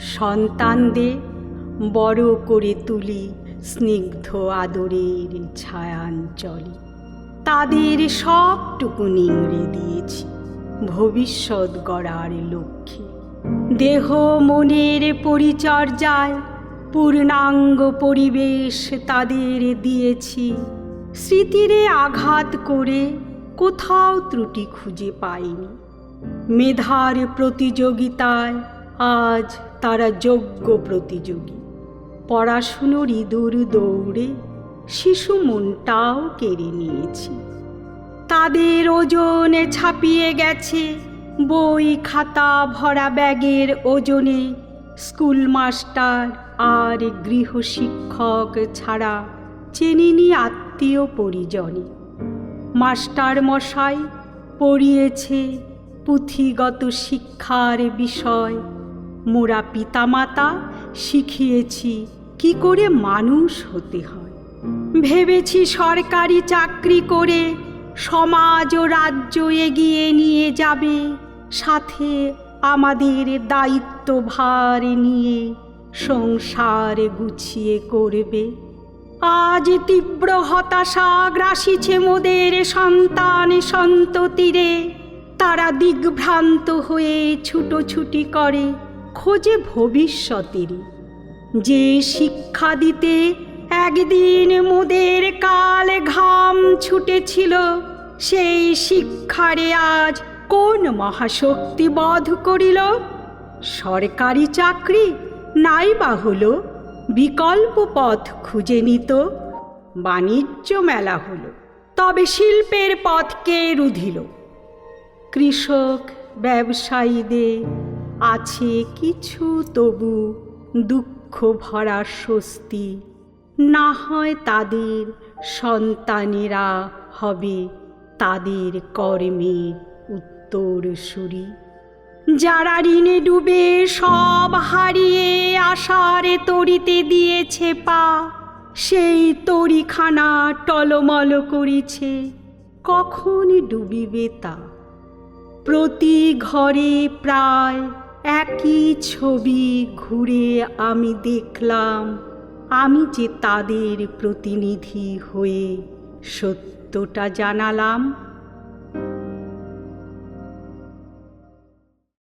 সন্তানদের বড় করে তুলি স্নিগ্ধ আদরের ছায়াঞ্চলে। তাদের সবটুকু নিংড়ে দিয়েছি ভবিষ্যৎ গড়ার লক্ষ্যে। দেহ মনের পরিচর্যায় পূর্ণাঙ্গ পরিবেশ তাদের দিয়েছি। স্মৃতিরে আঘাত করে কোথাও ত্রুটি খুঁজে পাইনি। মেধার প্রতিযোগিতায় আজ তারা যোগ্য প্রতিযোগী। পড়াশুনোর ইঁদুর দৌড়ে শিশু মনটাও কেড়ে নিয়েছি। তাদের ওজনে ছাপিয়ে গেছে বই খাতা ভরা ব্যাগের ওজনে। স্কুল মাস্টার আর গৃহশিক্ষক ছাড়া চেনেনি আত্মীয় পরিজনে। মাস্টার মশাই পড়িয়েছে পুঁথিগত শিক্ষার বিষয়। মোরা পিতামাতা শিখিয়েছি কি করে মানুষ হতে হয়। ভেবেছি সরকারি চাকরি করে সমাজ ও রাজ্য এগিয়ে নিয়ে যাবে, সাথে আমাদের দায়িত্বভার নিয়ে সংসার গুছিয়ে করবে। আজ তীব্র হতাশা গ্রাসিছে মোদের সন্তান সন্ততিরে। তারা দিগ্ভ্রান্ত হয়ে ছুটোছুটি করে খোঁজে ভবিষ্যতের। যে শিক্ষা দিতে একদিন মোদের কাল ঘাম ছুটেছিল, সেই শিক্ষারে আজ কোন মহাশক্তি বধ করিল? সরকারি চাকরি নাই বা হলো, বিকল্প পথ খুঁজে নিত। বাণিজ্য মেলা হলো, তবে শিল্পের পথকে রুধিল। কৃষক ব্যবসায়ীদের আছে কিছু তবু দুঃখ ভরা স্বস্তি। না হয় তাদের সন্তানেরা হবে তাদের কর্মের উত্তরসূরি। যারা ঋণে ডুবে সব হারিয়ে আশার তরিতে দিয়েছে পা, সেই তরিখানা টলমল করেছে, কখন ডুবিবে তা। প্রতি ঘরে প্রায় একই ছবি ঘুরে আমি দেখলাম। আমি যে তাদের প্রতিনিধি হয়ে সত্যটা জানালাম।